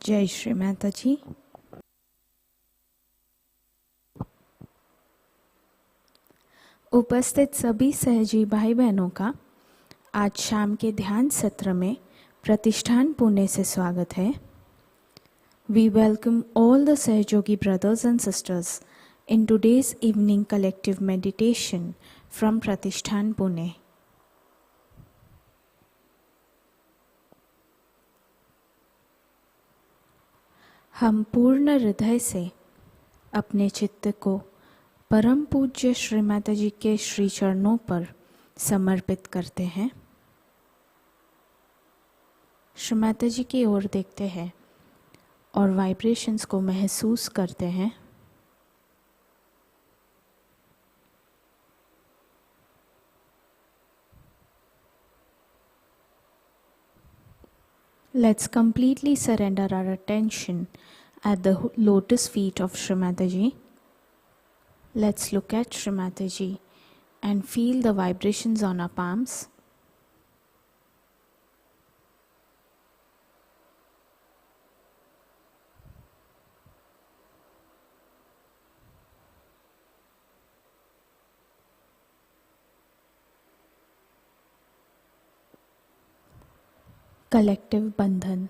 जय श्री माताजी। उपस्थित सभी सहजी भाई बहनों का आज शाम के ध्यान सत्र में प्रतिष्ठान पुणे से स्वागत है। We welcome all the Sahajogi brothers and sisters in today's evening collective meditation from Pratishthan Pune. हम पूर्ण हृदय से अपने चित्त को परम पूज्य श्री माताजी के श्री चरणों पर समर्पित करते हैं। श्री माताजी की ओर देखते हैं और वाइब्रेशंस को महसूस करते हैं। Let's completely surrender our attention at the lotus feet of Shri Mataji. Let's look at Shri Mataji and feel the vibrations on our palms. Collective Bandhan.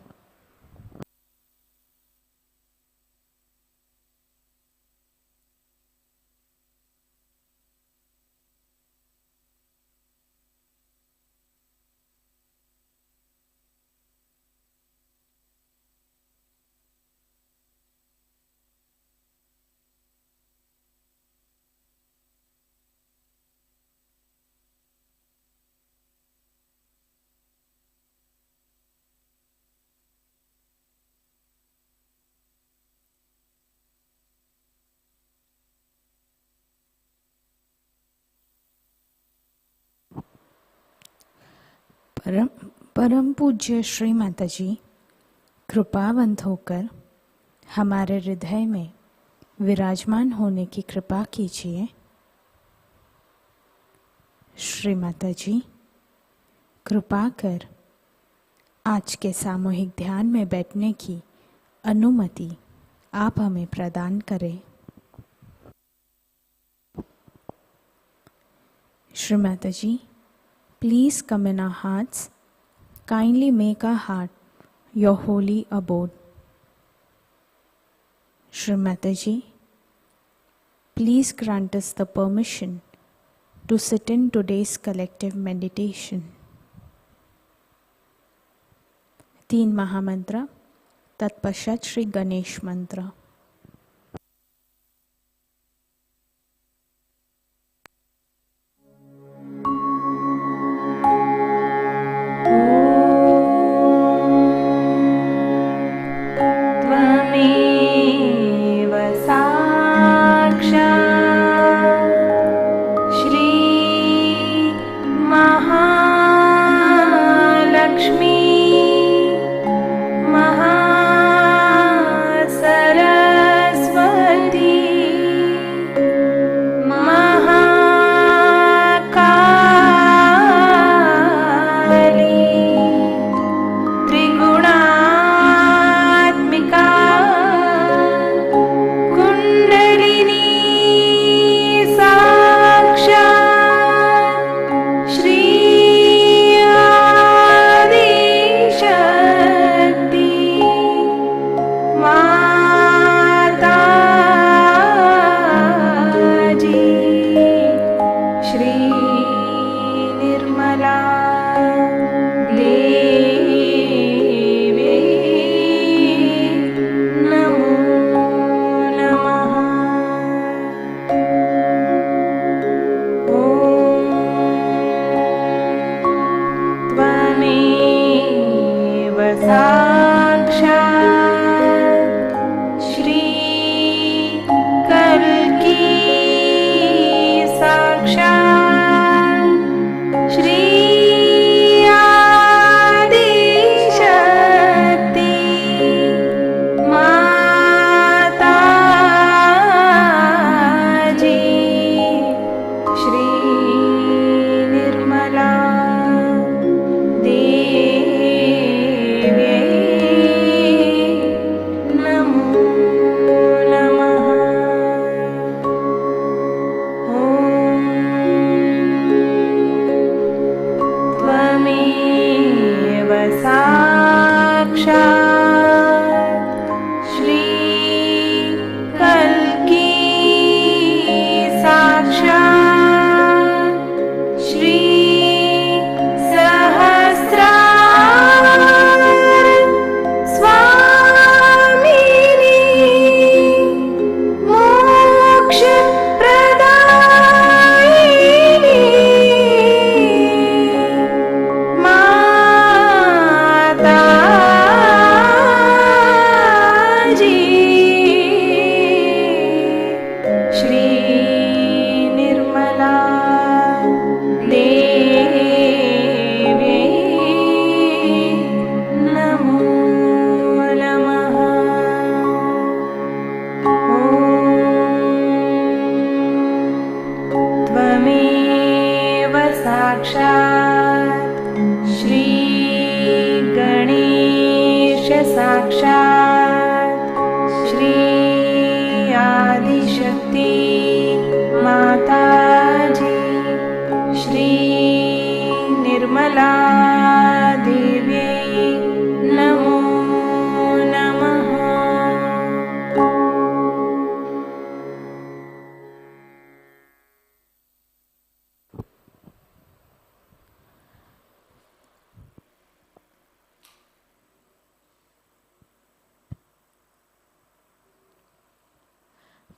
परम पूज्य श्री माताजी कृपावंत होकर हमारे हृदय में विराजमान होने की कृपा कीजिए। श्री माताजी कृपा कर आज के सामूहिक ध्यान में बैठने की अनुमति आप हमें प्रदान करें। श्री माताजी Please come in our hearts. Kindly make our heart your holy abode. Shri Mataji, please grant us the permission to sit in today's collective meditation. 3 महामंत्र तत्पश्चात श्री गणेश मंत्र। देव्यै साक्षात् श्री कल्की साक्षात् श्री सहस्रार स्वामिनी मोक्ष प्रदायिनी माताजी श्री निर्मला देव्यै नमो नमः। त्वमेव साक्षात् श्री गणेश साक्षात् श्री आदिशक्ति माताजी श्री निर्मला देव्यै नमो नमः।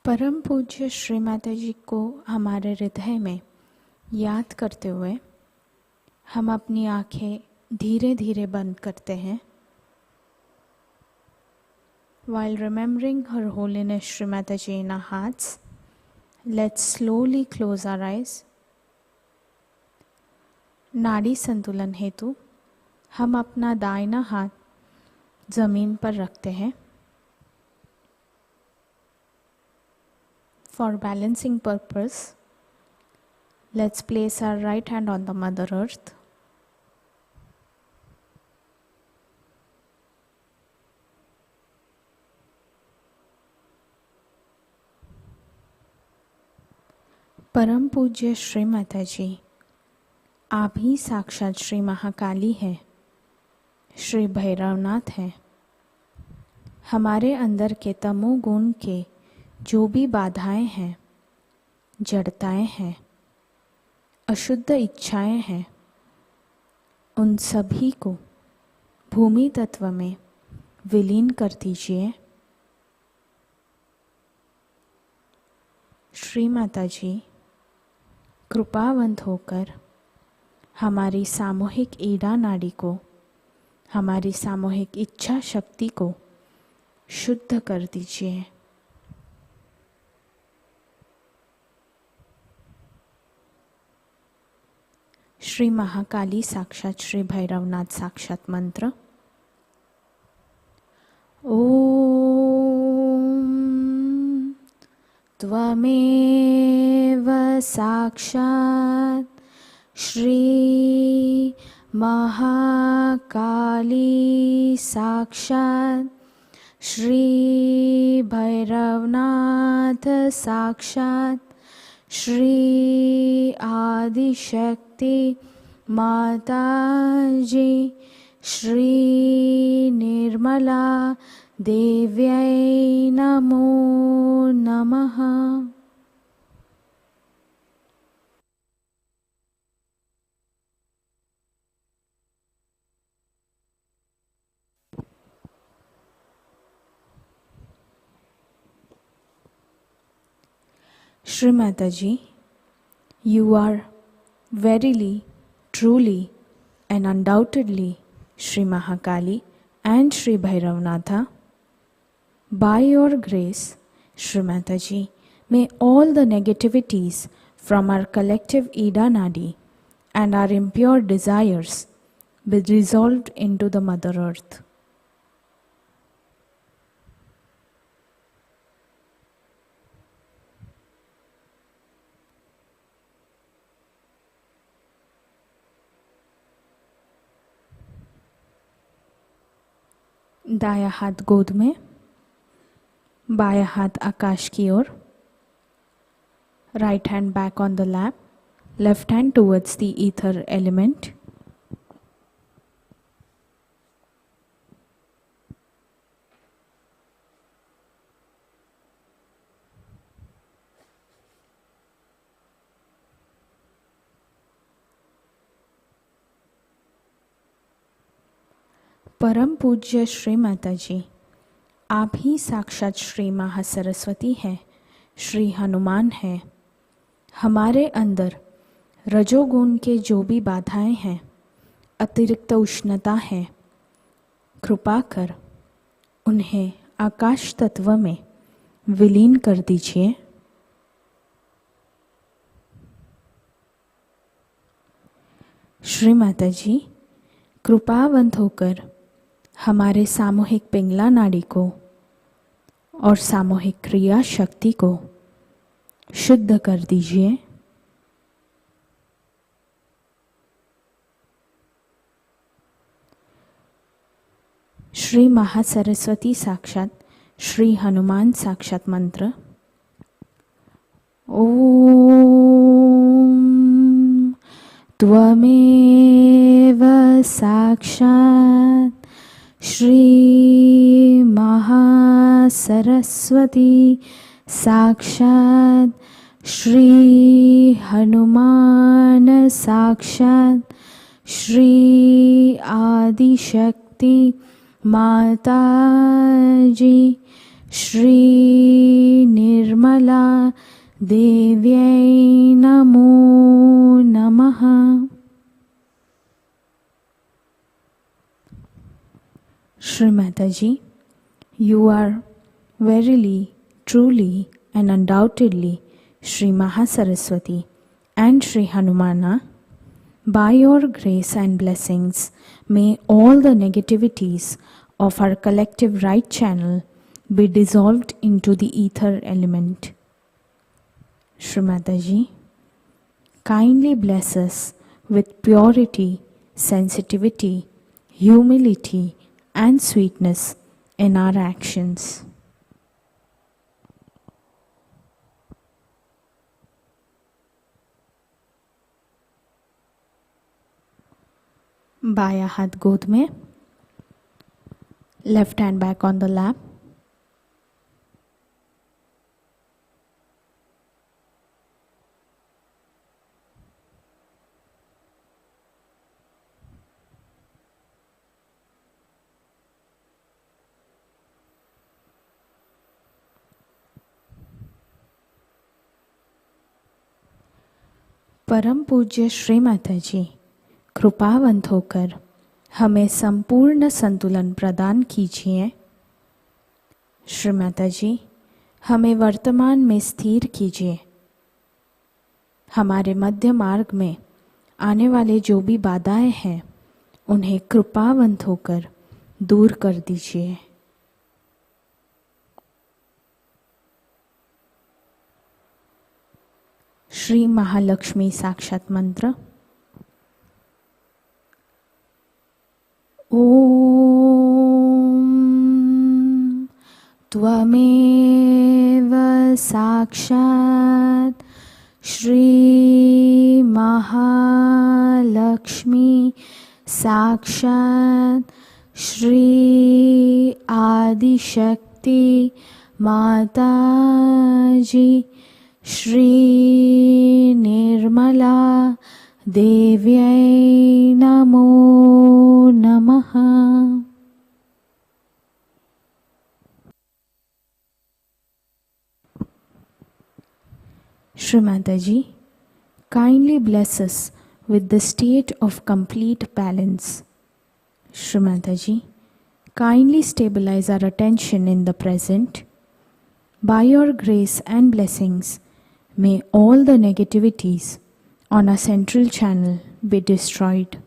परम पूज्य श्री माताजी को हमारे हृदय में याद करते हुए हम अपनी आंखें धीरे धीरे बंद करते हैं। While remembering Her Holiness Shri Mataji in our hearts, let's slowly close our eyes. नाड़ी संतुलन हेतु हम अपना दाहिना हाथ जमीन पर रखते हैं। For balancing purpose, let's place our right hand on the Mother Earth. परम पूज्य श्री माताजी, आप ही साक्षात श्री महाकाली है, श्री भैरवनाथ है। हमारे अंदर के तमोगुण के जो भी बाधाएं हैं, जड़ताएं हैं, अशुद्ध इच्छाएं हैं, उन सभी को भूमि तत्व में विलीन कर दीजिए। श्री माताजी, कृपावंत होकर हमारी सामूहिक ईड़ा नाड़ी को, हमारी सामूहिक इच्छा शक्ति को शुद्ध कर दीजिए। श्री महाकाली साक्षात श्री भैरवनाथ साक्षात मंत्र। ओम त्वमेव साक्षात् श्री महाकाली साक्षात् श्री भैरवनाथ साक्षात् श्री आदिशक्ति माताजी श्री निर्मला देव्यै नमो नमः। Shri Mataji, you are verily, truly and undoubtedly Shri Mahakali and Shri Bhairavnatha. By your grace, Shri Mataji, may all the negativities from our collective Ida Nadi and our impure desires be resolved into the Mother Earth. दाया हाथ गोद में, बाया हाथ आकाश की ओर, right hand back on the lap, left hand towards the ether element. परम पूज्य श्री माताजी, आप ही साक्षात श्री महासरस्वती हैं, श्री हनुमान हैं। हमारे अंदर रजोगुण के जो भी बाधाएं हैं, अतिरिक्त उष्णता है, कृपा कर उन्हें आकाश तत्व में विलीन कर दीजिए। श्री माताजी, कृपावंत होकर हमारे सामूहिक पिंगला नाड़ी को और सामूहिक क्रिया शक्ति को शुद्ध कर दीजिए। श्री महासरस्वती साक्षात श्री हनुमान साक्षात मंत्र। ओम त्वमेव साक्षात् श्री महासरस्वती साक्षात् श्री हनुमान साक्षात् श्री आदिशक्ति माताजी श्री निर्मला देव्यै नमो नमः। Shri Mataji, you are verily, truly and undoubtedly Shri Mahasaraswati and Shri Hanumana. By your grace and blessings, may all the negativities of our collective right channel be dissolved into the ether element. Shri Mataji, kindly bless us with purity, sensitivity, humility and sweetness in our actions. बाया हाथ गोद में, left hand back on the lap. परम पूज्य श्री माताजी, कृपावंत होकर हमें संपूर्ण संतुलन प्रदान कीजिए। श्री माताजी, हमें वर्तमान में स्थिर कीजिए। हमारे मध्य मार्ग में आने वाले जो भी बाधाएं हैं, उन्हें कृपावंत होकर दूर कर दीजिए। श्री महालक्ष्मी साक्षात मंत्र। ओम त्वमेव साक्षात् श्री महालक्ष्मी साक्षात् श्री आदिशक्ति माताजी श्री निर्मला देव्यै नमो नमः। Shri Mataji, kindly bless us with the state of complete balance. Shri Mataji, kindly stabilize our attention in the present. By your grace and blessings, may all the negativities on our central channel be destroyed.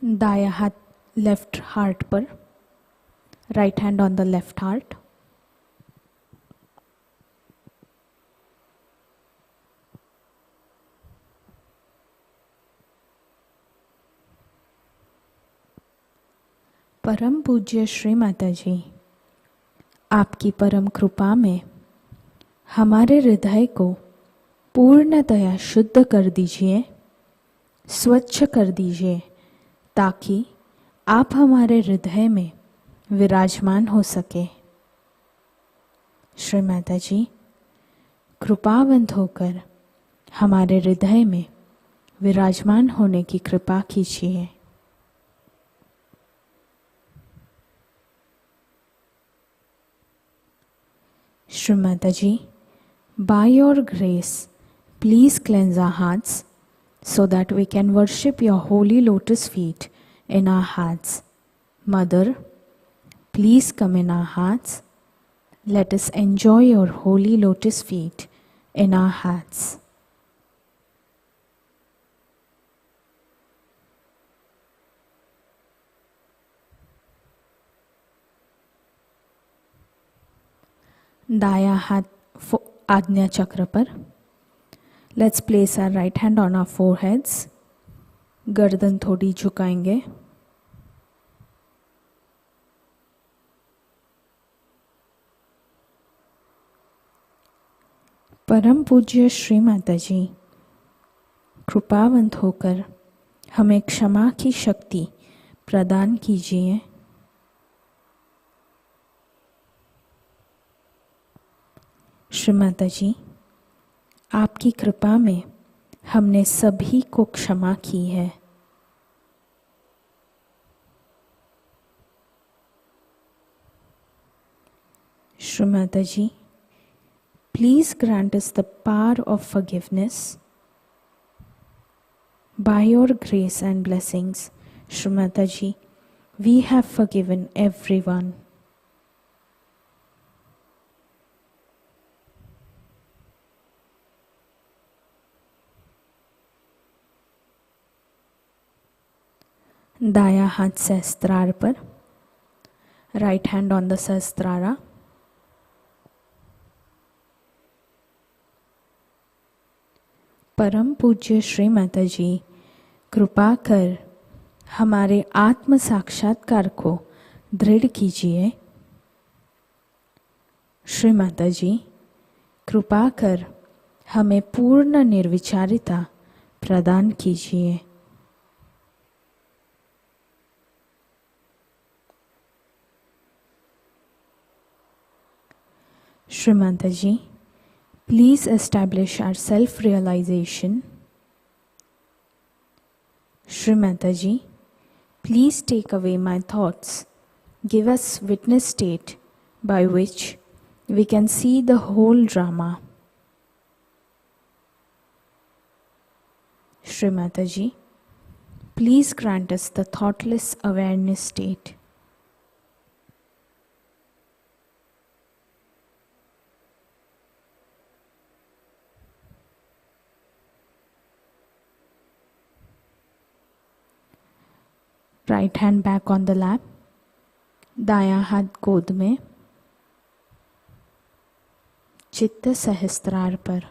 दाया हाथ left heart पर, right hand on the left heart. परम पूज्य श्री माताजी, आपकी परम कृपा में हमारे हृदय को पूर्णतया शुद्ध कर दीजिए, स्वच्छ कर दीजिए, ताकि आप हमारे हृदय में विराजमान हो सके। श्री माताजी, कृपावंत होकर हमारे हृदय में विराजमान होने की कृपा कीजिए। श्री माताजी, by your grace, please cleanse our hearts so that we can worship your holy lotus feet in our hearts. Mother, please come in our hearts. Let us enjoy your holy lotus feet in our hearts. दाया हाथ आज्ञा चक्र पर। Let's place our right hand on our foreheads. गर्दन थोड़ी झुकाएंगे। परम पूज्य श्री माताजी, कृपावंत होकर हमें क्षमा की शक्ति प्रदान कीजिए। श्री माताजी, आपकी कृपा में हमने सभी को क्षमा की है। श्री माताजी, please grant us the power of forgiveness. By your grace and blessings, Shri माताजी, वी हैव फॉरगिवन एवरीवन। दाया हाथ सहस्त्रार पर। Right hand on the सहस्त्रारा। परम पूज्य श्री माताजी, कृपा कर हमारे आत्म साक्षात्कार को दृढ़ कीजिए। श्री माताजी, कृपा कर हमें पूर्ण निर्विचारिता प्रदान कीजिए। Shri Mataji, please establish our self-realization. Shri Mataji, please take away my thoughts. Give us witness state by which we can see the whole drama. Shri Mataji, please grant us the thoughtless awareness state. Right hand back on the lap. दायां हाथ गोद में। चित्त सहस्त्रार पर।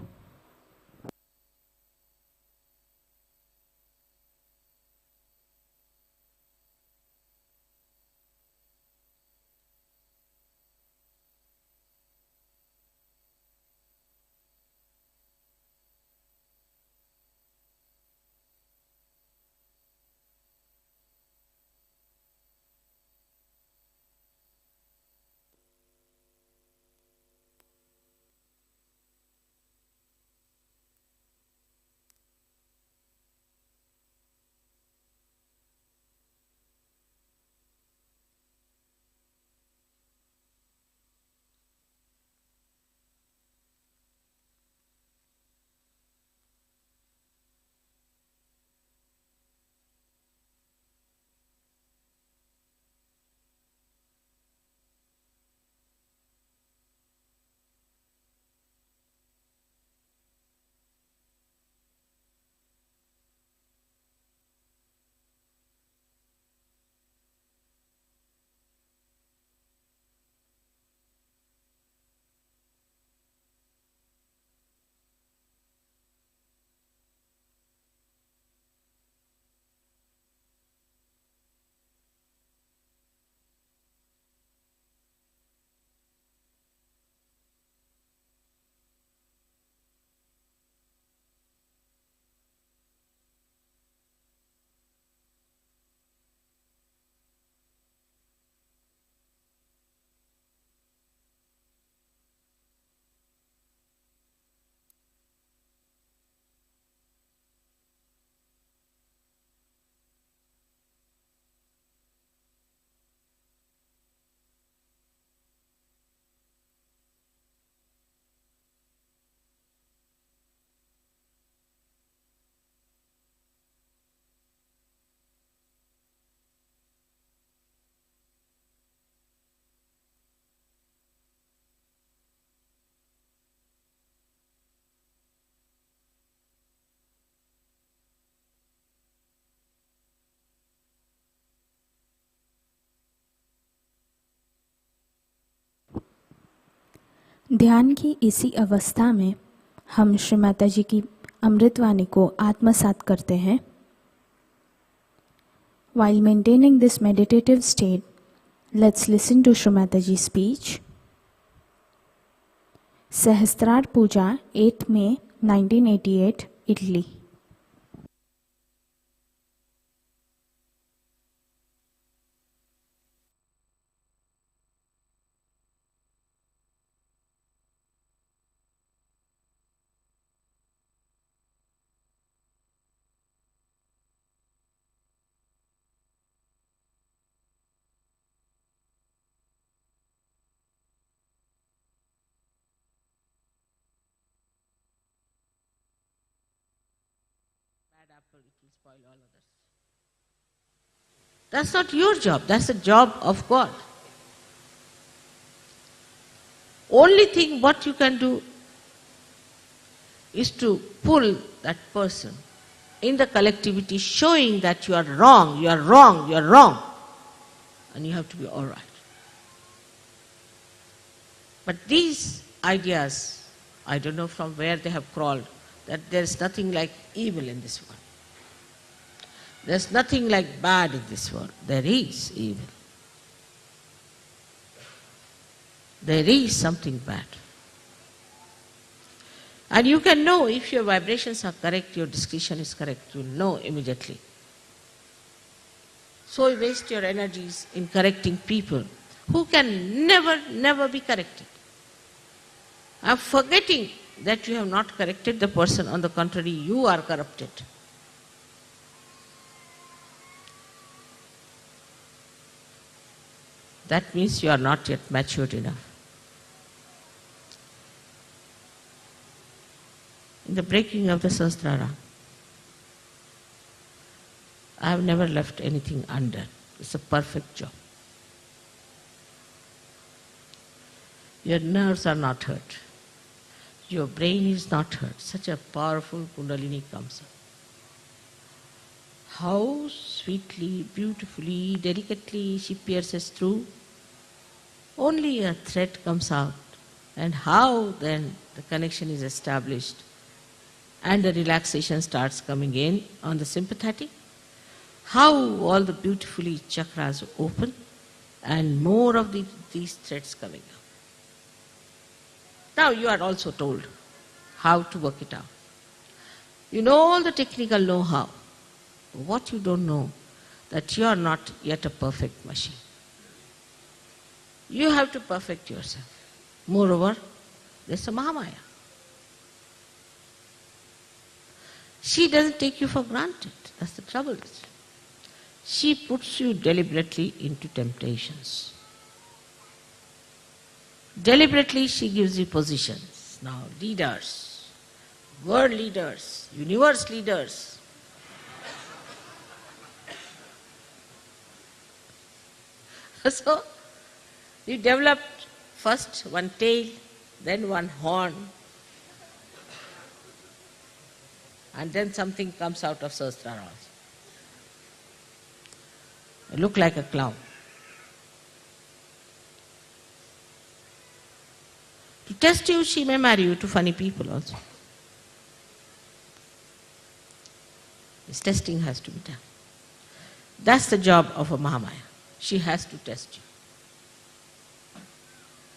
ध्यान की इसी अवस्था में हम श्री माताजी की अमृतवाणी को आत्मसात करते हैं. While maintaining this meditative state, let's listen to Shri Mataji's speech. Sahasrara Puja, 8th May 1988, Italy. Apple, it will spoil all others. That's not your job, that's the job of God. Only thing what you can do is to pull that person in the collectivity, showing that you are wrong, you are wrong, you are wrong, and you have to be all right. But these ideas, I don't know from where they have crawled, that there's nothing like evil in this world. There's nothing like bad in this world. There is evil. There is something bad. And you can know if your vibrations are correct, your discretion is correct, you'll know immediately. So you waste your energies in correcting people who can never be corrected. I'm forgetting that you have not corrected the person, on the contrary, you are corrupted. That means you are not yet matured enough. In the breaking of the Sahasrara, I have never left anything undone. It's a perfect job. Your nerves are not hurt. Your brain is not hurt. Such a powerful Kundalini comes up. How sweetly, beautifully, delicately she pierces through. Only a thread comes out. And how then the connection is established and the relaxation starts coming in on the sympathetic. How all the beautifully chakras open and more of these threads coming out. Now you are also told how to work it out. You know all the technical know-how. What you don't know, that you are not yet a perfect machine. You have to perfect yourself. Moreover, there's a Mahamaya. She doesn't take you for granted. That's the trouble. She puts you deliberately into temptations. Deliberately she gives you positions. Now leaders, world leaders, universe leaders. So you developed first one tail, then one horn, and then something comes out of Sahasrara also. You look like a clown. To test you, she may marry you to funny people also. This testing has to be done. That's the job of a Mahamaya. She has to test you.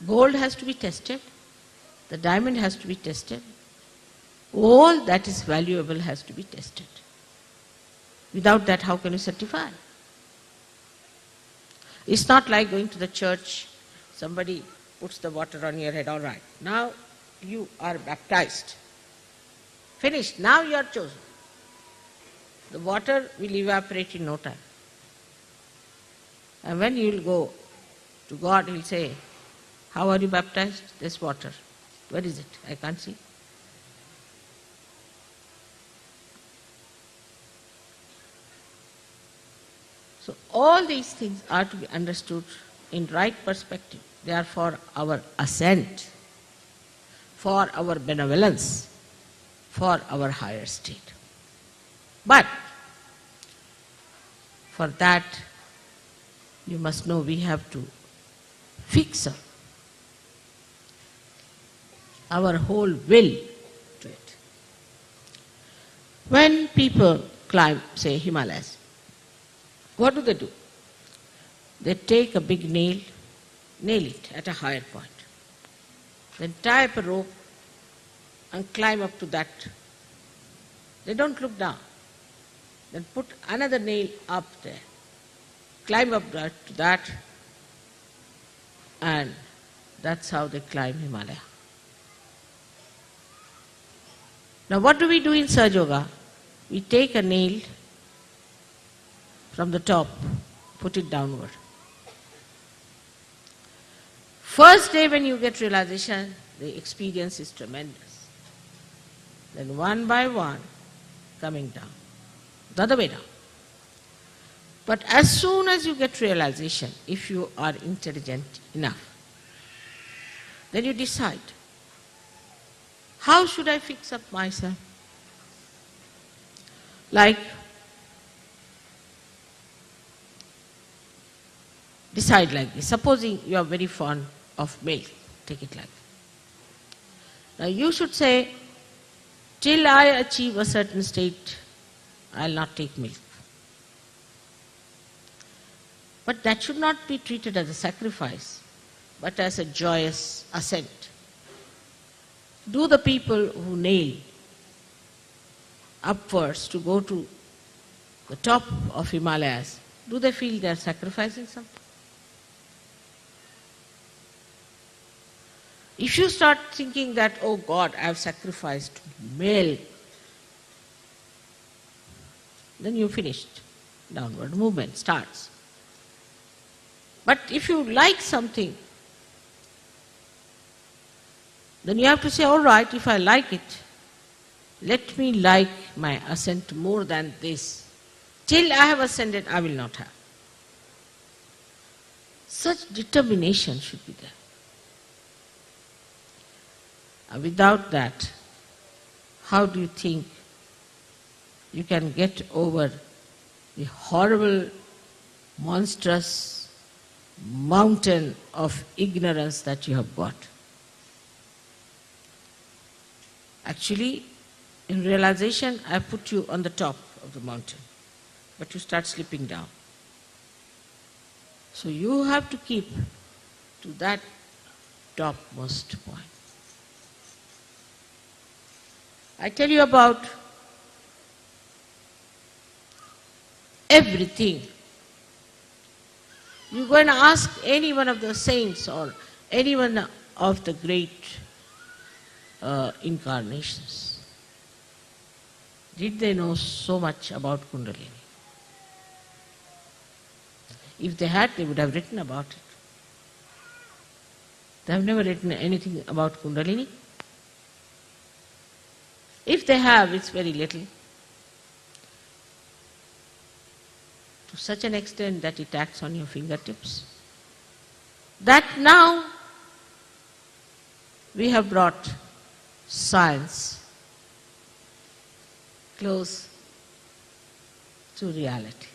Gold has to be tested. The diamond has to be tested. All that is valuable has to be tested. Without that, how can you certify? It's not like going to the church, somebody puts the water on your head, all right. Now you are baptized. Finished. Now you are chosen. The water will evaporate in no time. And when you will go to God, He will say, how are you baptized? This water. Where is it? I can't see. So all these things are to be understood in right perspective. They are for our ascent, for our benevolence, for our higher state. But for that, you must know we have to fix up. our whole will to it. When people climb, say, Himalayas, what do? They take a big nail it at a higher point, then tie up a rope and climb up to that. They don't look down. Then put another nail up there, climb up to that, and that's how they climb Himalaya. Now what do we do in Sahaja Yoga? We take a nail from the top, put it downward. First day when you get realization, the experience is tremendous. Then one by one, coming down, the other way down. But as soon as you get realization, if you are intelligent enough, then you decide, how should I fix up myself? Like, decide like this. Supposing you are very fond of milk, take it like that. Now you should say, till I achieve a certain state, I will not take milk. But that should not be treated as a sacrifice, but as a joyous ascent. Do the people who nail upwards to go to the top of Himalayas, do they feel they are sacrificing something? If you start thinking that, oh God, I have sacrificed milk, then you finished. Downward movement starts. But if you like something, then you have to say, all right, if I like it, let me like my ascent more than this. Till I have ascended, I will not have. Such determination should be there. And without that, how do you think you can get over the horrible, monstrous mountain of ignorance that you have got? Actually, in realization, I put you on the top of the mountain, but you start slipping down. So you have to keep to that topmost point. I tell you about everything. You go and ask any one of the saints or any one of the great incarnations. Did they know so much about Kundalini? If they had, they would have written about it. They have never written anything about Kundalini. If they have, it's very little. To such an extent that it acts on your fingertips. That now we have brought science close to reality.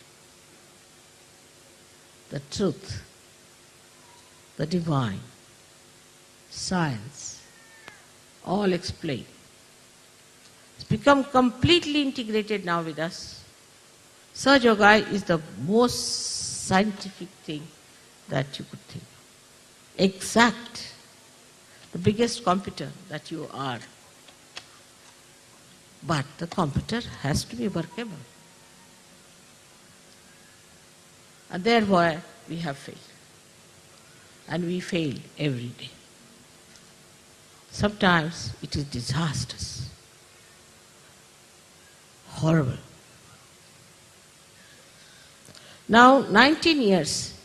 The truth, the divine, science, all explained. It's become completely integrated now with us. Sahaja Yoga is the most scientific thing that you could think. Exact. The biggest computer that you are. But the computer has to be workable. And therefore we have failed. And we fail every day. Sometimes it is disastrous. Horrible. Now 19 years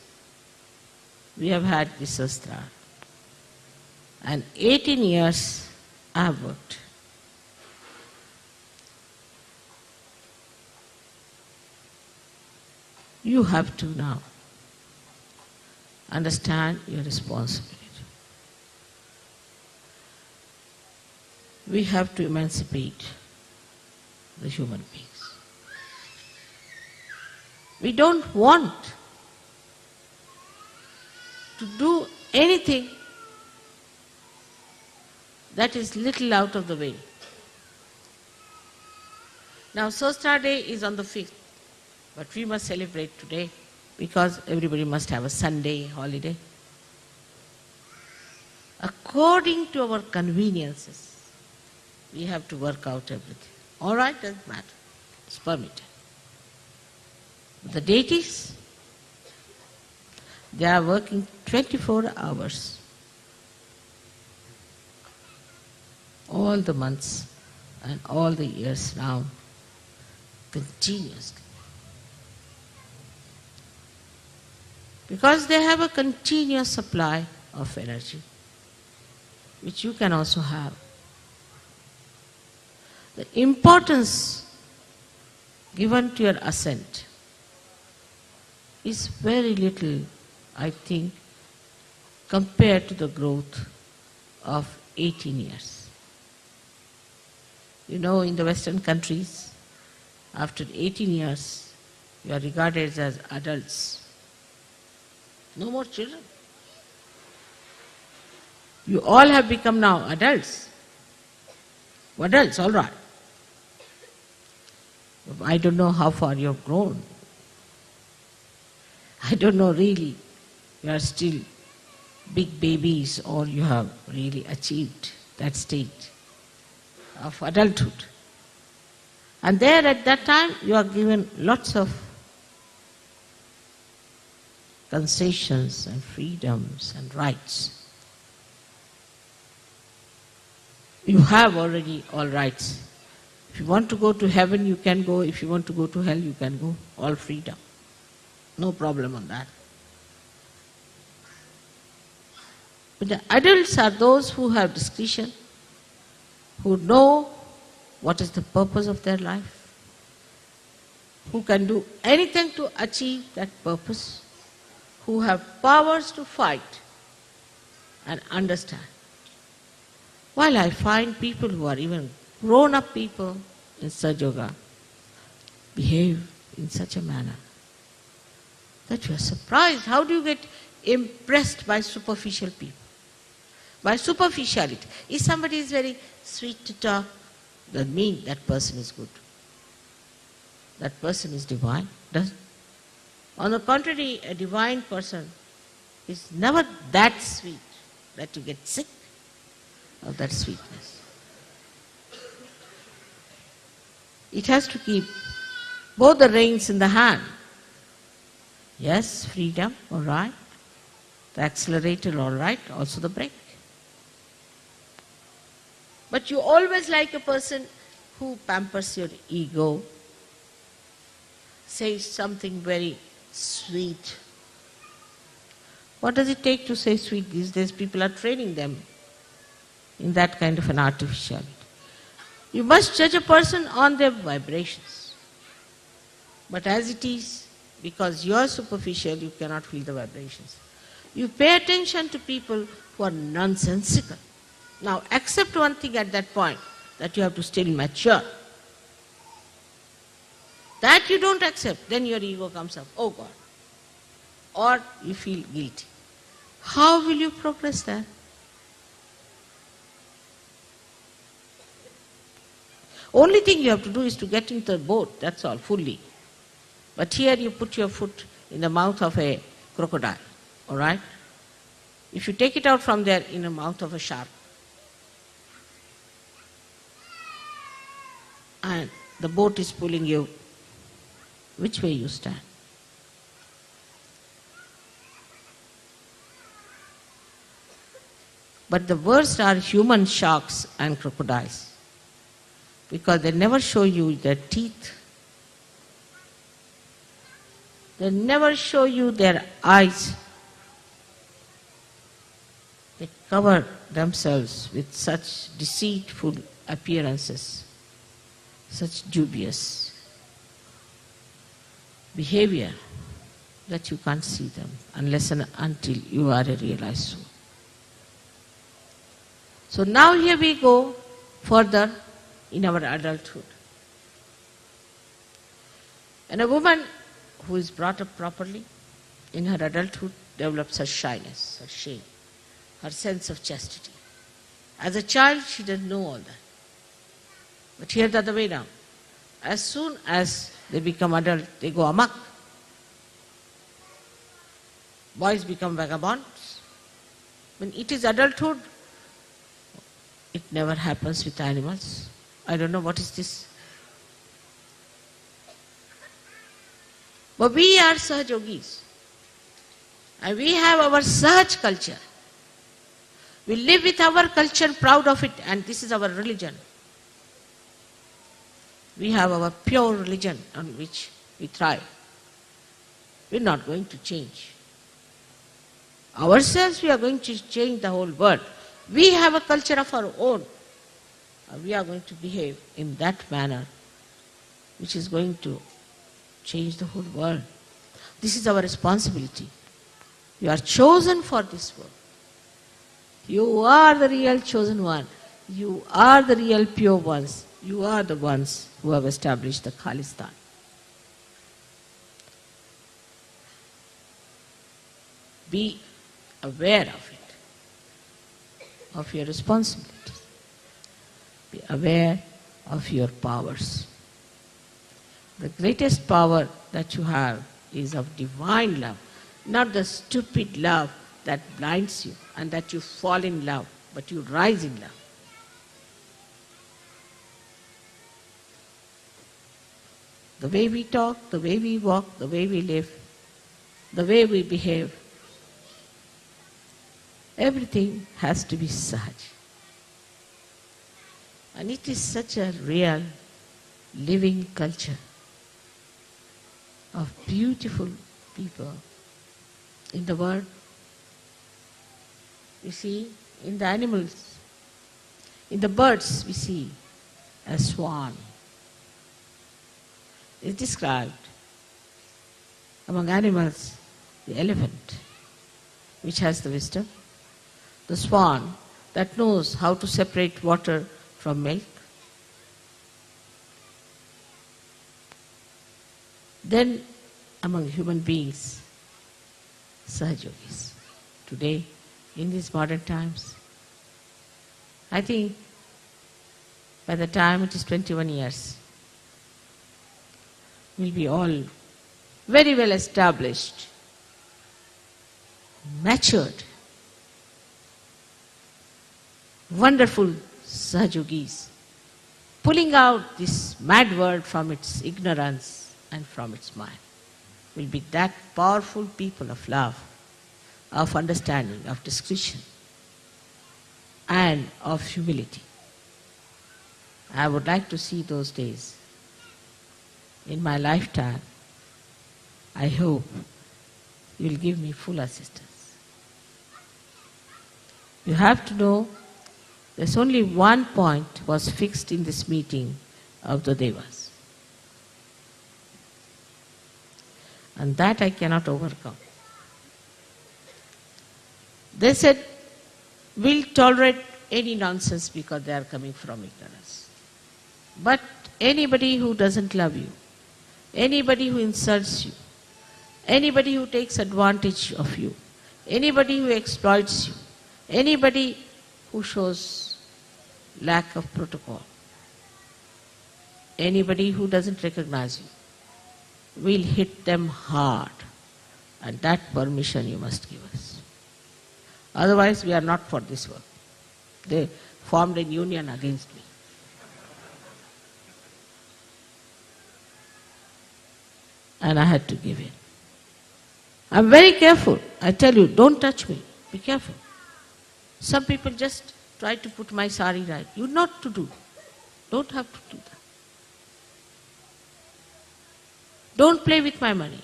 we have had this Sahasrara. And 18 years I have worked. You have to now understand your responsibility. We have to emancipate the human beings. We don't want to do anything that is little out of the way. Now Sahasrara Day is on the 5th, but we must celebrate today because everybody must have a Sunday holiday. According to our conveniences, we have to work out everything. All right, doesn't matter. It's permitted. The deities, they are working 24 hours. All the months and all the years now, continuously. Because they have a continuous supply of energy, which you can also have. The importance given to your ascent is very little, I think, compared to the growth of 18 years. You know, in the Western countries, after 18 years, you are regarded as adults. No more children. You all have become now adults. Adults, all right. I don't know how far you have grown. I don't know really. You are still big babies or you have really achieved that state of adulthood. And there at that time you are given lots of concessions and freedoms and rights. You have already all rights. If you want to go to heaven, you can go. If you want to go to hell, you can go. All freedom. No problem on that. But the adults are those who have discretion, who know what is the purpose of their life, who can do anything to achieve that purpose, who have powers to fight and understand. While I find people who are even grown-up people in Sahaja Yoga behave in such a manner that you are surprised. How do you get impressed by superficial people? By superficiality. If somebody is very sweet to talk, doesn't mean that person is good. That person is divine. Doesn't. On the contrary, a divine person is never that sweet that you get sick of that sweetness. It has to keep both the reins in the hand. Yes, freedom, all right. The accelerator, all right. Also the brake. But you always like a person who pampers your ego, says something very sweet. What does it take to say sweet these days? People are training them in that kind of an artificiality. You must judge a person on their vibrations. But as it is, because you are superficial, you cannot feel the vibrations. You pay attention to people who are nonsensical. Now accept one thing at that point, that you have to still mature. That you don't accept, then your ego comes up, oh God. Or you feel guilty. How will you progress there? Only thing you have to do is to get into the boat, that's all, fully. But here you put your foot in the mouth of a crocodile, all right? If you take it out from there in the mouth of a shark, and the boat is pulling you, which way you stand? But the worst are human sharks and crocodiles, because they never show you their teeth. They never show you their eyes. They cover themselves with such deceitful appearances, such dubious behavior that you can't see them unless and until you are a realized soul. So now here we go further in our adulthood. And a woman who is brought up properly in her adulthood develops her shyness, her shame, her sense of chastity. As a child, she doesn't know all that. But here the other way now. As soon as they become adult, they go amok. Boys become vagabonds. When it is adulthood, it never happens with animals. I don't know what is this. But we are Sahajogis. And we have our Sahaj culture. We live with our culture, proud of it, and this is our religion. We have our pure religion on which we thrive. We're not going to change. Ourselves, we are going to change the whole world. We have a culture of our own. We are going to behave in that manner which is going to change the whole world. This is our responsibility. You are chosen for this work. You are the real chosen one. You are the real pure ones. You are the ones who have established the Khalistan. Be aware of it, of your responsibilities. Be aware of your powers. The greatest power that you have is of divine love, not the stupid love that blinds you and that you fall in love, but you rise in love. The way we talk, the way we walk, the way we live, the way we behave, everything has to be Sahaj. And it is such a real, living culture of beautiful people in the world. You see, in the animals, in the birds we see a swan. It's described among animals, the elephant, which has the wisdom, the swan that knows how to separate water from milk. Then among human beings, Sahajogis. Today, in these modern times, I think by the time it is 21 years, we'll be all very well established, matured, wonderful Sahajogis, pulling out this mad world from its ignorance and from its mind. Will be that powerful people of love, of understanding, of discretion, and of humility. I would like to see those days in my lifetime. I hope you will give me full assistance. You have to know there's only one point was fixed in this meeting of the Devas. And that I cannot overcome. They said, we'll tolerate any nonsense because they are coming from ignorance. But anybody who doesn't love you, anybody who insults you, anybody who takes advantage of you, anybody who exploits you, anybody who shows lack of protocol, anybody who doesn't recognize you, we'll hit them hard. And that permission you must give us. Otherwise, we are not for this work. They formed a union against me. And I had to give in. I'm very careful. I tell you, don't touch me. Be careful. Some people just try to put my sari right. You not to do. Don't have to do that. Don't play with my money.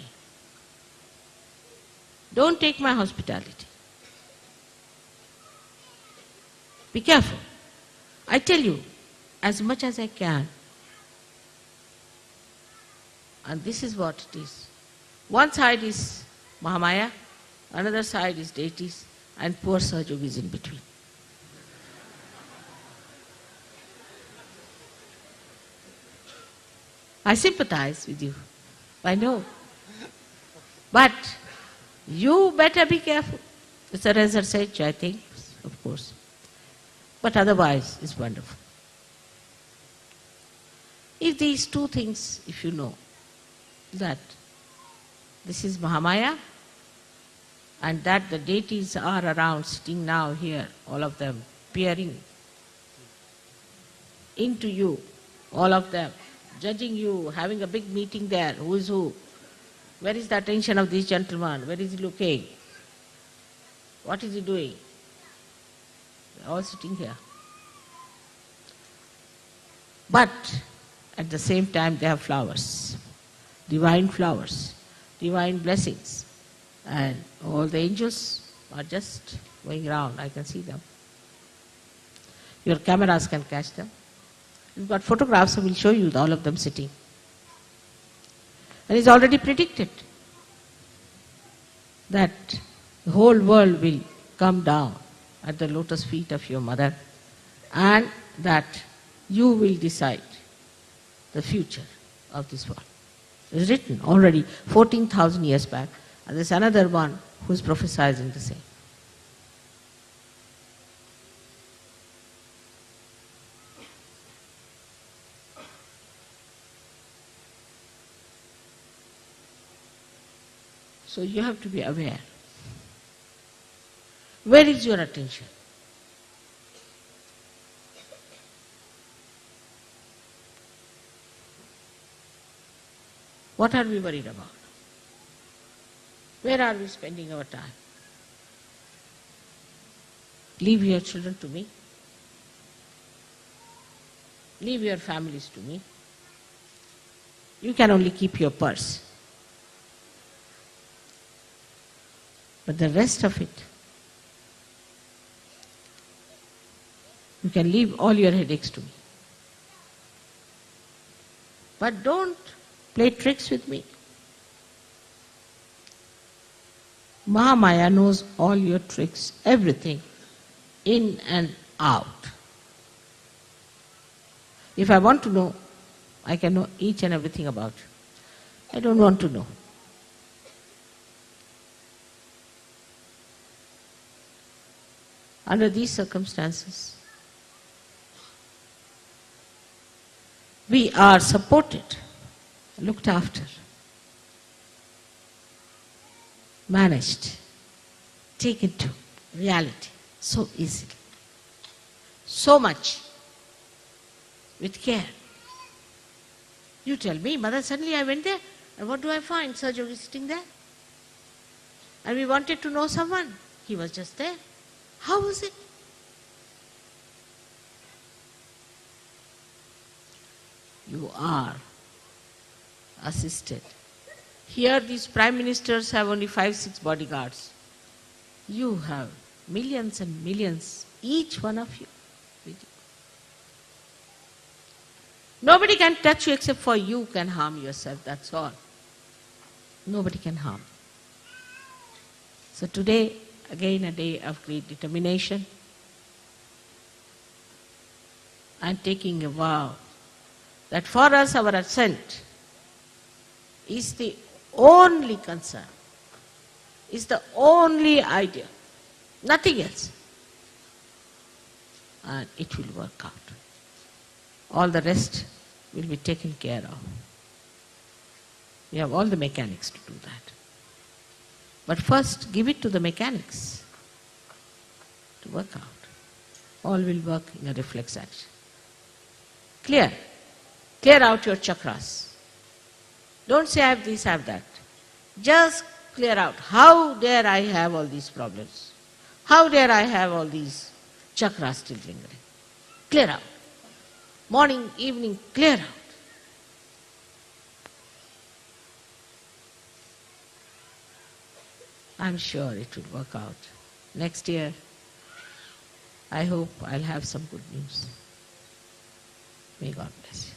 Don't take my hospitality. Be careful. I tell you, as much as I can. And this is what it is. One side is Mahamaya, another side is deities, and poor Sahajogis in between. I sympathize with you. I know. But you better be careful. It's a research, I think, of course. but otherwise it's wonderful. If these two things, if you know, that this is Mahamaya, and that the deities are around, sitting now here, all of them, peering into you, all of them, judging you, having a big meeting there, who is who, where is the attention of this gentleman, where is he looking, what is he doing? They are all sitting here. But at the same time they have flowers, divine blessings, and all the angels are just going around. I can see them. Your cameras can catch them. You've got photographs, I will show you all of them sitting. And it's already predicted that the whole world will come down at the lotus feet of your mother, and that you will decide the future of this world. It's written already 14,000 years back, and there's another one who's prophesizing the same. So you have to be aware. Where is your attention? What are we worried about? Where are we spending our time? Leave your children to me. Leave your families to me. You can only keep your purse. But the rest of it, you can leave all your headaches to me. But don't play tricks with me. Mahamaya knows all your tricks, everything, in and out. If I want to know, I can know each and everything about you. I don't want to know. Under these circumstances, we are supported, looked after, managed, taken to reality so easily, so much, with care. You tell me, Mother, suddenly I went there, and what do I find? Sahaja is sitting there. And we wanted to know someone. He was just there. How was it? You are assisted. Here these prime ministers have only 5-6 bodyguards. You have millions and millions, each one of you, with you. Nobody can touch you except for you can harm yourself, that's all. Nobody can harm. So today, again a day of great determination. I'm taking a vow that for us our ascent is the only concern, is the only idea, nothing else. And it will work out. All the rest will be taken care of. We have all the mechanics to do that. But first, give it to the mechanics to work out. All will work in a reflex action. Clear. Clear out your chakras. Don't say I have this, I have that. Just clear out. How dare I have all these problems? How dare I have all these chakras still lingering? Clear out. Morning, evening, clear out. I'm sure it will work out. Next year, I hope I'll have some good news. May God bless you.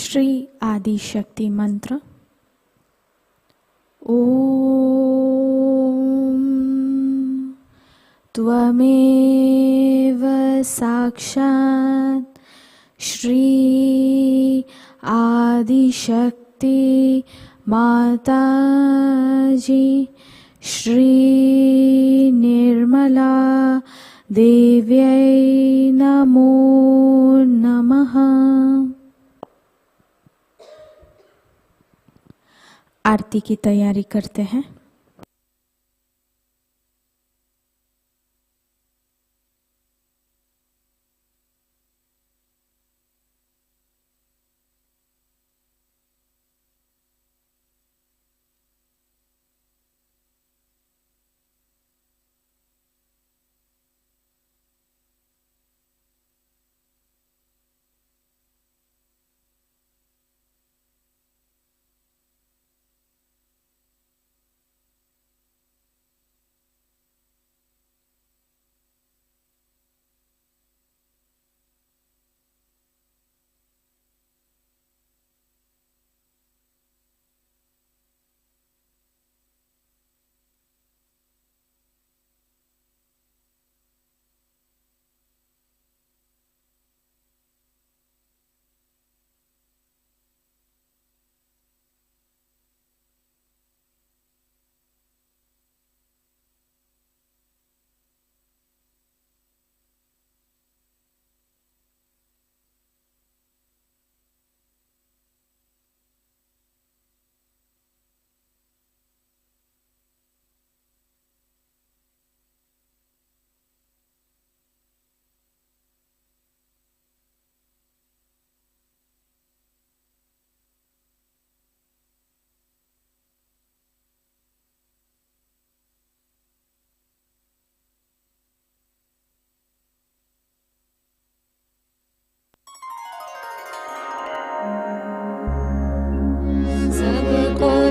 Shri आदि शक्ति मंत्र। ओम त्वमेव साक्षात् श्री आदि शक्ति माताजी श्री निर्मला देव्यै नमो नमः। आरती की तैयारी करते हैं। सबको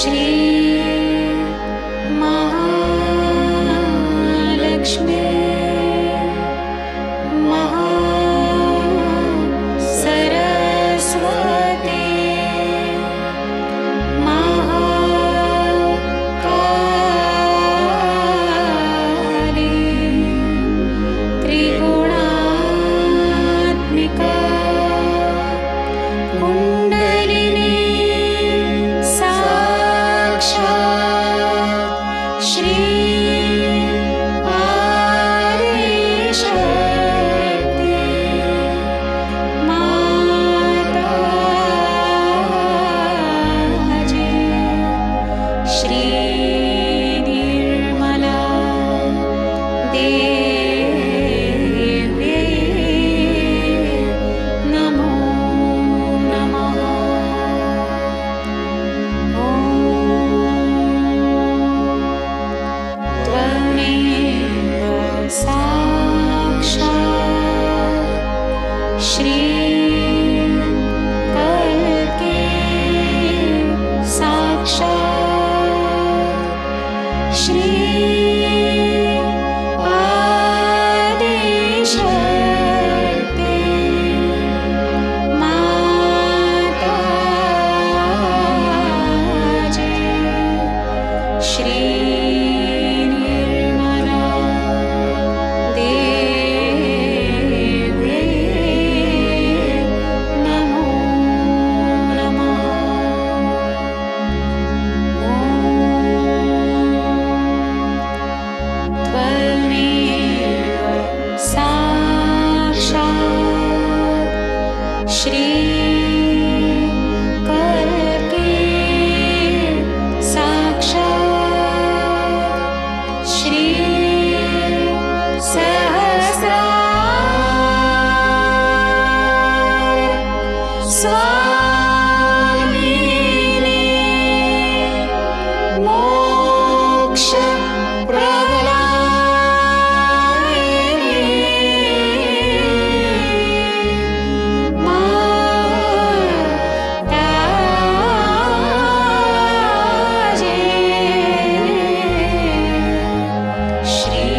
Shri Mahalakshmi Saraswati Mahakali Trigunatmika Kundalini Sakshat Shri Adishakti Mataji Shri Nirmala Devi Namo Namah Tvameva Sakshat Shri Kalki Sakshat Shri Adishakti Mataji Shri Nirmala Devi Namo Namah Tvameva Sakshat Shri Kalki Sakshat Shri Sahasrara Swamini Moksha Pradaini Mataji Shri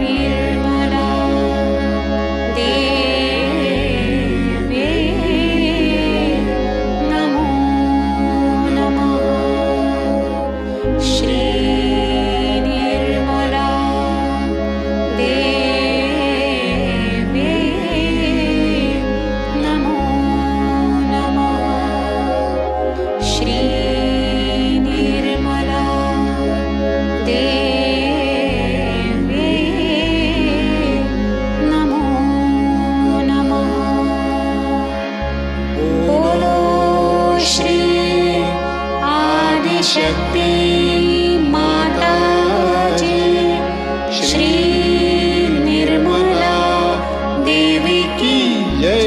Nirmala Devi Namo Namah Shri Nirmala Devi Namo Namah Shri Nirmala Devi Namo Namah Bolo Shri Adishakti Mataji Shri Nirmala Devi ki जय।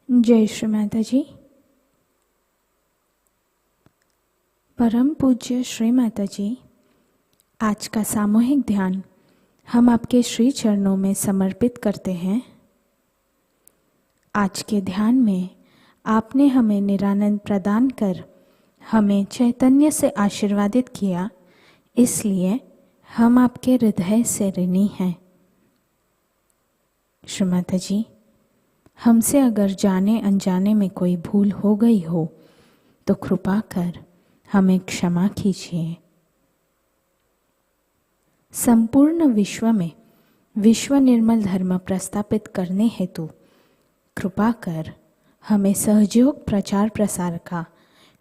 जय श्री माताजी। परम पूज्य श्री माताजी, आज का सामूहिक ध्यान हम आपके श्री चरणों में समर्पित करते हैं। आज के ध्यान में आपने हमें निरानंद प्रदान कर हमें चैतन्य से आशीर्वादित किया, इसलिए हम आपके हृदय से ऋणी हैं। श्री माताजी, हमसे अगर जाने अनजाने में कोई भूल हो गई हो तो कृपा कर हमें क्षमा कीजिए। संपूर्ण विश्व में विश्व निर्मल धर्म प्रस्थापित करने हेतु कृपा कर हमें सहयोग प्रचार प्रसार का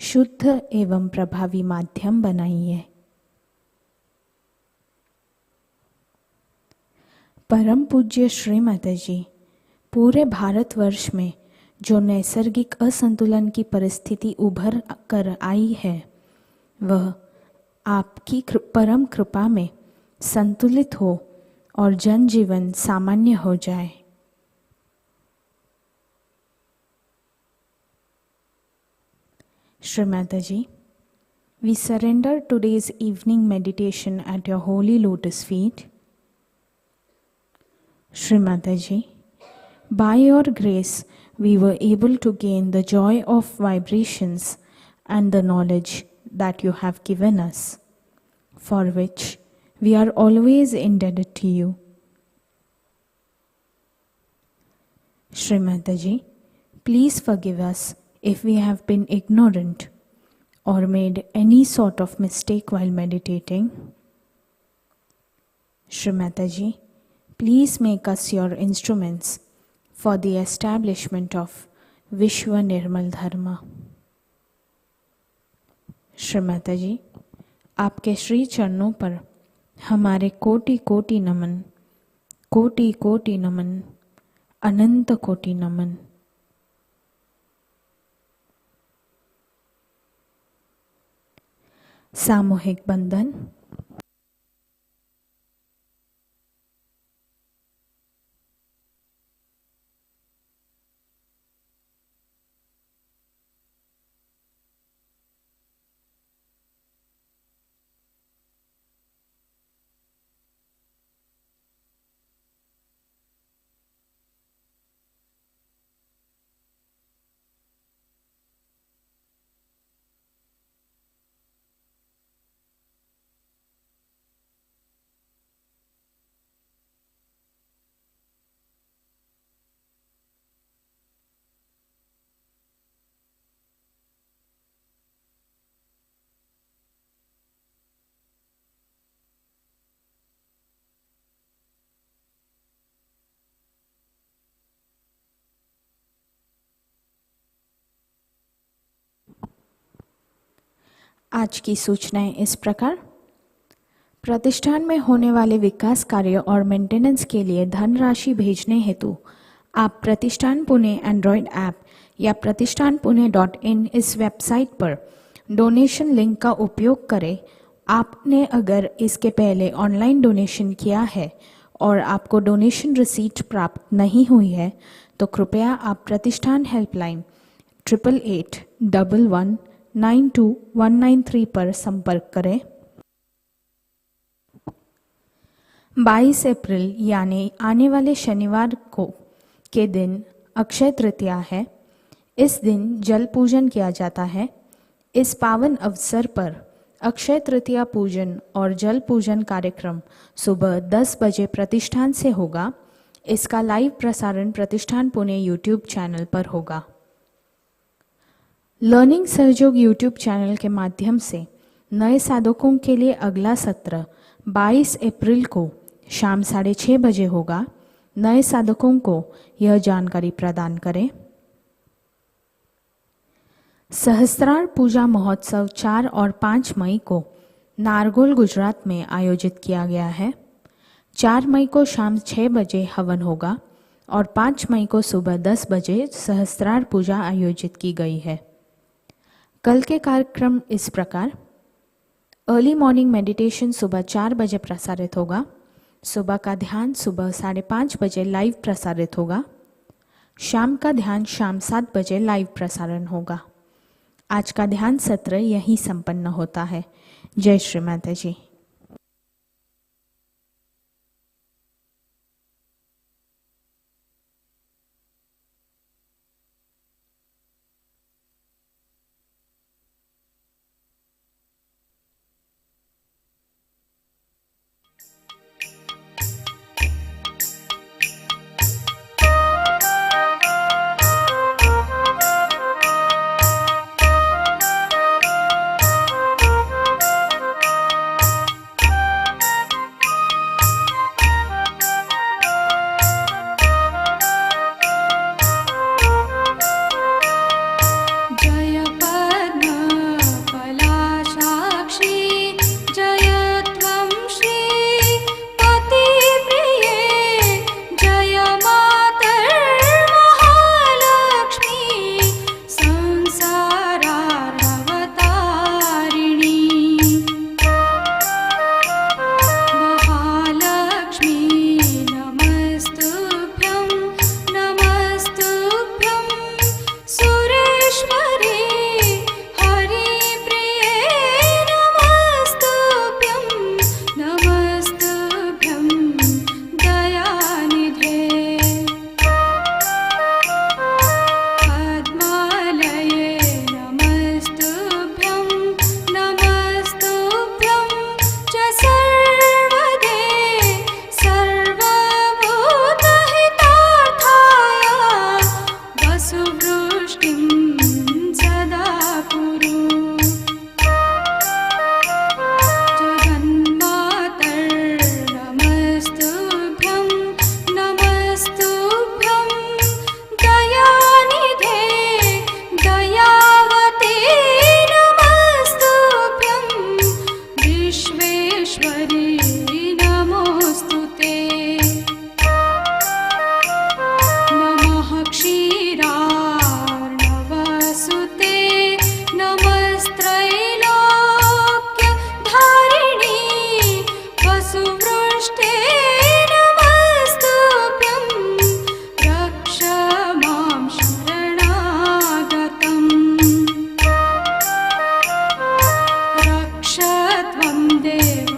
शुद्ध एवं प्रभावी माध्यम बनाइए। परम पूज्य श्री माताजी, पूरे भारतवर्ष में जो नैसर्गिक असंतुलन की परिस्थिति उभर कर आई है, वह आपकी परम कृपा में संतुलित हो और जनजीवन सामान्य हो जाए। श्री माताजी, we surrender today's evening meditation at your holy lotus feet. Shri Mataji, by your grace, we were able to gain the joy of vibrations and the knowledge that you have given us, for which we are always indebted to you. Shri Mataji, please forgive us if we have been ignorant or made any sort of mistake while meditating. Shri Mataji, please make us your instruments for the establishment of Vishwa Nirmal Dharma. Shri माताजी, आपके श्री चरणों पर हमारे कोटि कोटि नमन, कोटि कोटि नमन, अनंत कोटि नमन। सामूहिक बंधन। आज की सूचनाएं इस प्रकार। प्रतिष्ठान में होने वाले विकास कार्य और मेंटेनेंस के लिए धनराशि भेजने हेतु आप प्रतिष्ठान पुणे एंड्रॉयड ऐप या pratishthanpune.in इस वेबसाइट पर डोनेशन लिंक का उपयोग करें। आपने अगर इसके पहले ऑनलाइन डोनेशन किया है और आपको डोनेशन रिसीट प्राप्त नहीं हुई है तो कृपया आप प्रतिष्ठान हेल्पलाइन 8881192193 पर संपर्क करें। 22 अप्रैल यानी आने वाले शनिवार को के दिन अक्षय तृतीया है। इस दिन जल पूजन किया जाता है। इस पावन अवसर पर अक्षय तृतीया पूजन और जल पूजन कार्यक्रम सुबह 10 बजे प्रतिष्ठान से होगा। इसका लाइव प्रसारण प्रतिष्ठान पुणे यूट्यूब चैनल पर होगा। लर्निंग सहयोग यूट्यूब चैनल के माध्यम से नए साधकों के लिए अगला सत्र 22 अप्रैल को शाम 6:30 बजे होगा। नए साधकों को यह जानकारी प्रदान करें। सहस्त्रार पूजा महोत्सव 4 और 5 मई को नारगोल गुजरात में आयोजित किया गया है। 4 मई को शाम 6 बजे हवन होगा और 5 मई को सुबह 10 बजे सहस्त्रार पूजा आयोजित की गई है। कल के कार्यक्रम इस प्रकार। अर्ली मॉर्निंग मेडिटेशन सुबह 4 बजे प्रसारित होगा। सुबह का ध्यान सुबह 5:30 बजे लाइव प्रसारित होगा। शाम का ध्यान शाम 7 बजे लाइव प्रसारण होगा। आज का ध्यान सत्र यहीं संपन्न होता है। जय श्री माताजी। देव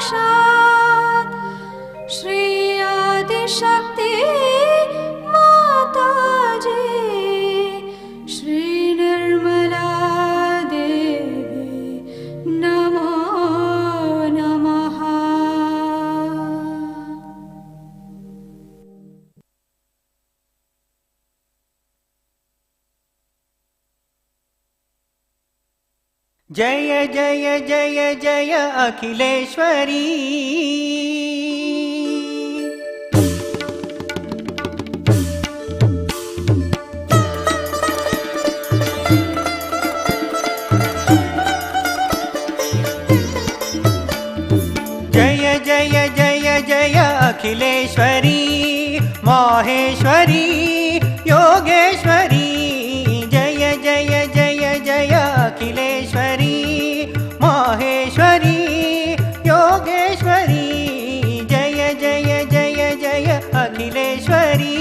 साक्षात् श्री आदिशक्ति माताजी श्री निर्मला देवी नमो नमः। जय जय जय जय अखिलेश्वरी। जय जय जय जय अखिलेश्वरी माहेश्वरी योगेश्वरी। जय जय जय जय अखिलेश्वरी माहेश्वरी योगेश्वरी। जय जय जय जय अखिलेश्वरी।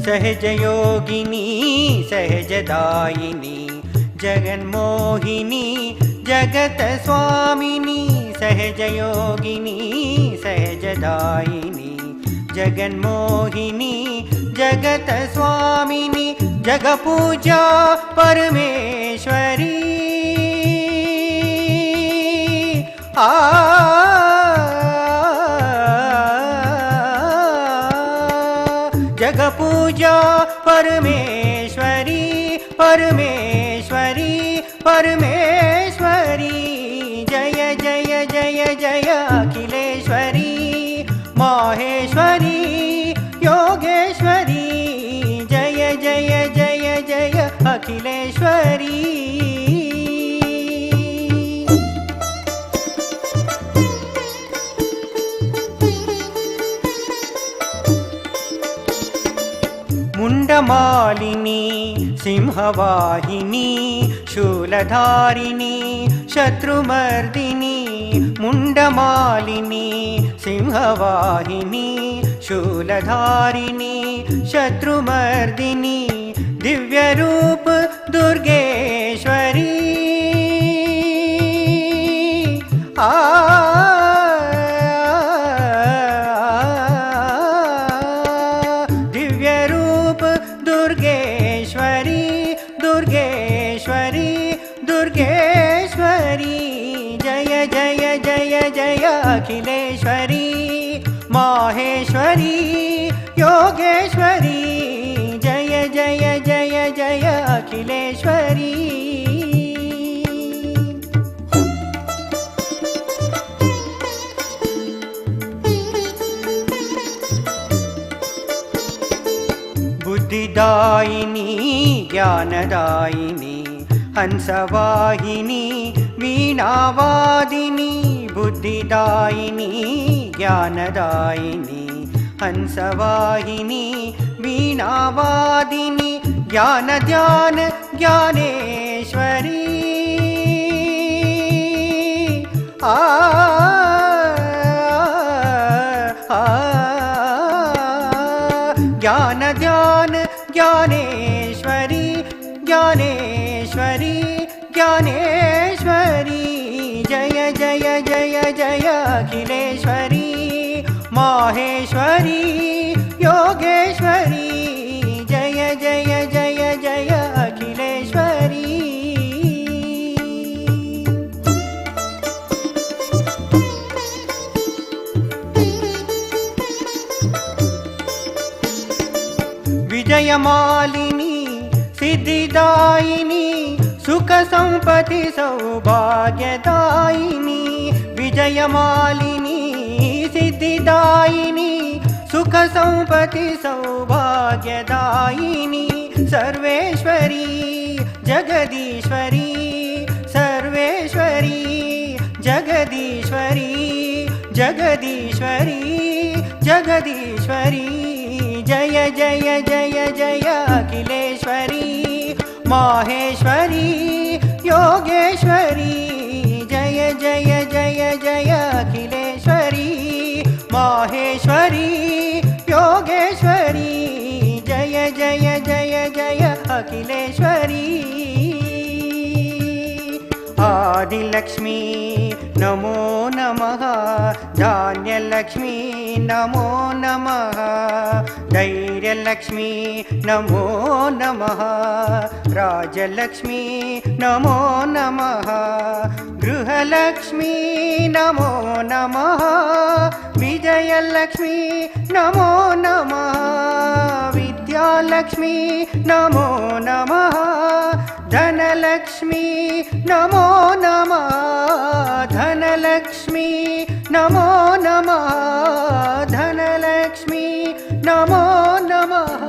सहज योगिनी सहजदायिनी जगन्मोहिनी जगत स्वामिनी। सहज योगिनी सहजदायिनी जगन्मोहिनी जगत स्वामिनी। जग पूजा परमेश्वरी जग पूजा परमेश्वरी परमेश्वरी परमेश्वरी। जय जय जय जय अखिलेश्वरी माहेश्वरी योगेश्वरी। जय जय जय जय अखिलेश्वरी। मुण्डमालिनी सिंहवाहिनी शूलधारिणी शत्रुमर्दिनी। मुण्डमालिनी सिंहवाहिनी शूलधारिणी शत्रुमर्दिनी। दिव्यरूप दुर्गेश्वरी दुर्गेश्वरी दुर्गेश्वरी दुर्गेश्वरी। जय जय जय जय अखिलेश्वरी माहेश्वरी योगेश्वरी। जय जय जय जय अखिलेश्वरी। बुद्धिदायिनी ज्ञानदायिनी हंसवाहिनी वीणावादिनी। बुद्धिदायिनी ज्ञानदायिनी हंसवाहिनी वीणावादिनी। ज्ञान ध्यान ज्ञानेश्वरी ज्ञान ध्यान ज्ञानेश्वरी ज्ञानेश्वरी ज्ञानेश्वरी। जय जय जय जय अखिलेश्वरी माहेश्वरी योगेश्वरी। जय जय जय जय अखिलेश्वरी। विजयमालिनी सिद्धिदायिनी सुख संपत्ति सौभाग्यदायिनी। विजयमालिनी सिद्धिदायिनी सुख संपत्ति सौभाग्यदायिनी। सर्वेश्वरी जगदीश्वरी सर्वेश्वरी जगदीश्वरी जगदीश्वरी जगदीश्वरी। जय जय जय जय अखिलेश्वरी माहेश्वरी योगेश्वरी। जय जय जय जय अखिलेश्वरी माहेश्वरी योगेश्वरी। अखिलेश्वरी आदिलक्ष्मी नमो नमः धान्यलक्ष्मी नमो नमः धैर्यलक्ष्मी नमो नमः राजलक्ष्मी नमो नमः गृहलक्ष्मी नमो नमः विजयलक्ष्मी नमो नमः विद्यालक्ष्मी नमो नमः धनलक्ष्मी नमो नमः धनलक्ष्मी नमो नमः धनलक्ष्मी नमो नमः